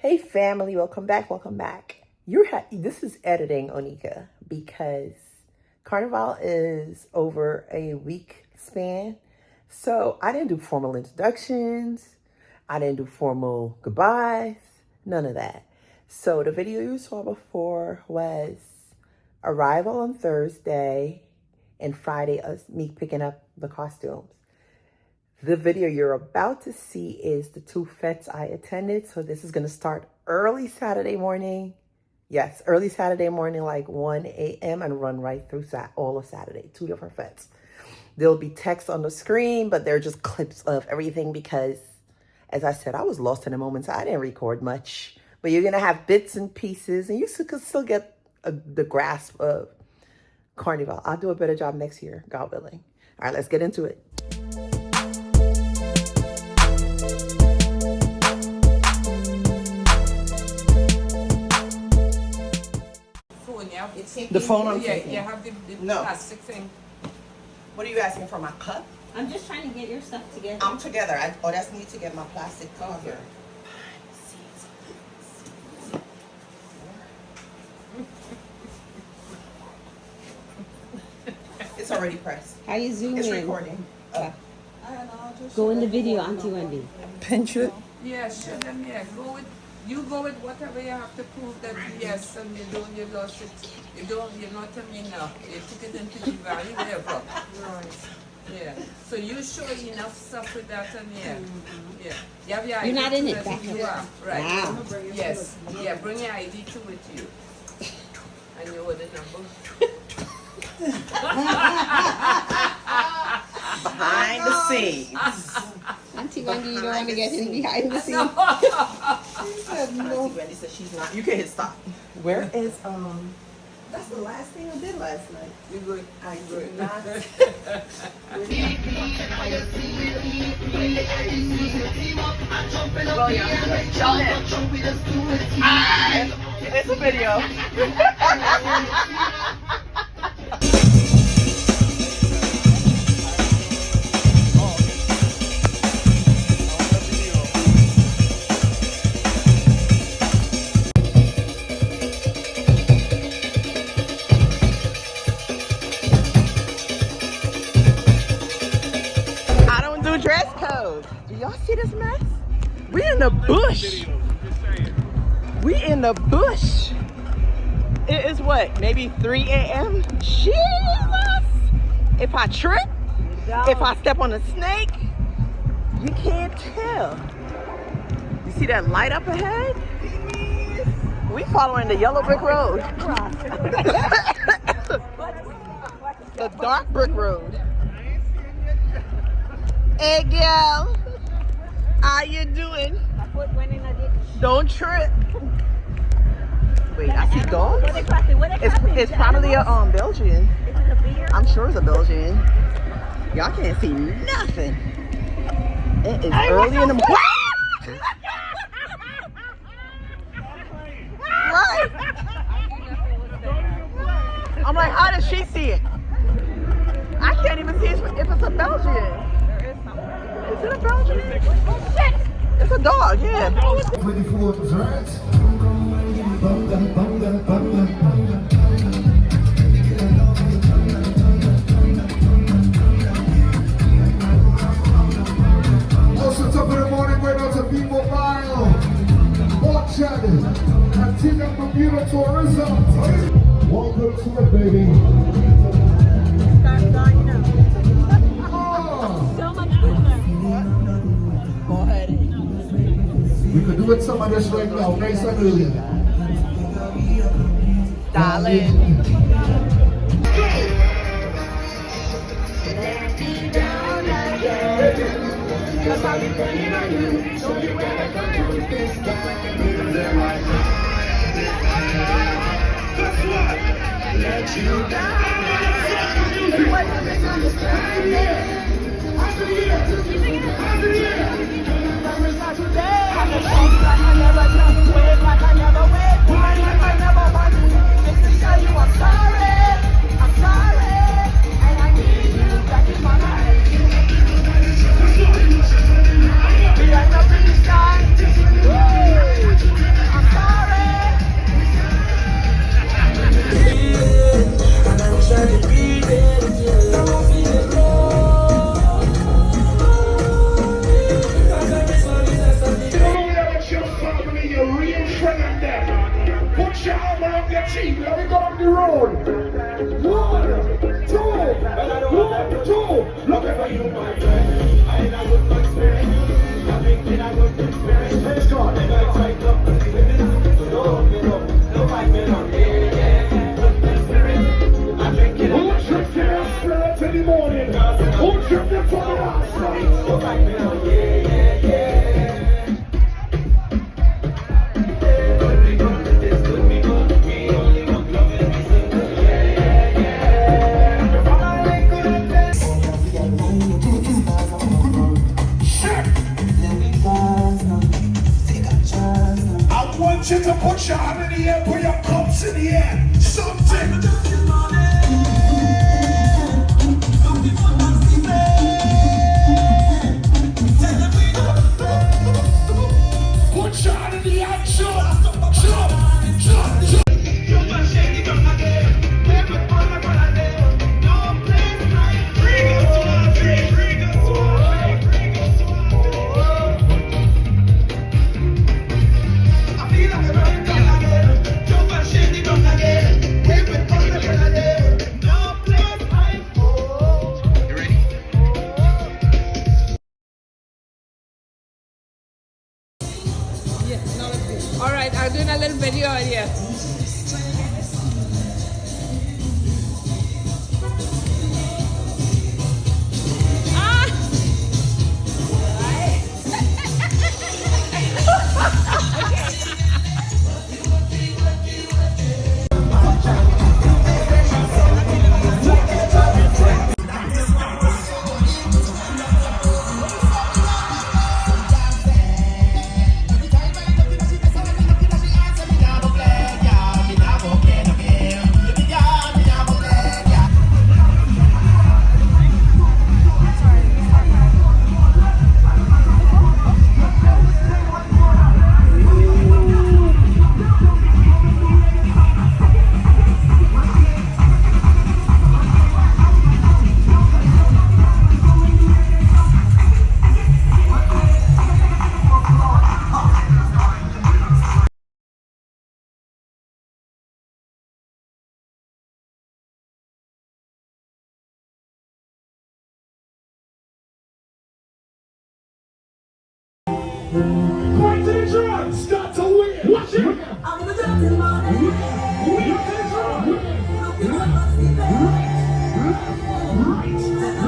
Hey family, welcome back. This is editing, Onika, because Carnival is over a week span. So I didn't do formal introductions. I didn't do formal goodbyes, none of that. So the video you saw before was arrival on Thursday and Friday, me picking up the costumes. The video you're about to see is the 2 fetes I attended. So this is going to start early Saturday morning. Yes, early Saturday morning, like 1 a.m. and run right through all of Saturday. 2 different fetes. There'll be text on the screen, but they're just clips of everything because, as I said, I was lost in the moment, so I didn't record much. But you're going to have bits and pieces, and you could still get the grasp of Carnival. I'll do a better job next year, God willing. All right, let's get into it. The phone I'm taking. You have the No. plastic thing. What are you asking for, my cup? I'm just trying to get your stuff together. I'm together. I just need to get my plastic cover. It's already pressed. How you zoom It's in? recording. Go in the video, Auntie Wendy. Pinch it. Yeah, show them, yeah. Go with whatever you have to prove that yes, and you lost it. You know what I mean now. You took it into the valley, whatever. Right. Yeah. So you show enough stuff with that and yeah. You have your ID. You're not in it, to back you up. are. Right. Wow. Yes. Yeah, bring your ID to with you. And you order number. Behind the scenes. Auntie Wendy, you don't want to get in behind the scenes. Auntie Wendy said she's not. You can hit stop. Where is That's the last thing I did last night. You good? I did not. Well, yeah. Show him. It's a video. Dress code. Do y'all see this mess? We in the bush. We in the bush. It is what? Maybe 3 a.m. Jesus! If I trip, if I step on a snake, you can't tell. You see that light up ahead? We following the yellow brick road. The dark brick road. Hey girl, how you doing? Don't trip. Wait, I see dogs? It's probably a Belgian. I'm sure it's a Belgian. Y'all can't see nothing. It is early in the morning. Right. I'm like, how does she see it? I can't even see if it's a Belgian. Is it a Belgian? Oh, shit! It's a dog, yeah. 24 right? Also, top of the morning, going out to be mobile. Orchard, and team up computer tourism. Welcome to it, baby. We could do it some of this right now, nice and early. Darling. Cause I'll be playing on you, show you where I come with this guy. Guess what? Let you down. You might not misunderstand it. I can hear it. I can hear it. Promise not today. I can talk like I never done. Wait like I never wait. Why like I never want to. Just to tell you I'm sorry. I'm sorry. And I need you back in my life. We are not really shy. family, your real friend and them. Put your arm around your cheek. Let me go on the road. 1, 2, 1, 2. Looking for you, my friend. I ain't a good spirit. I'm thinking a good spirit. Let's go. And I try to believe in it. No, fight me long. Yeah. Good spirit. I'm thinking. Who tripped your spirit in the morning? Who tripped your from the last night? No fight me long. Yeah. I want you to put your hand in the air, put your cups in the air. Something. Put your hand in the air, jump. All right, I'm doing a little video here. Point to the drum, start to win. Watch it. I'm the dancing money. Point to the drum. Right.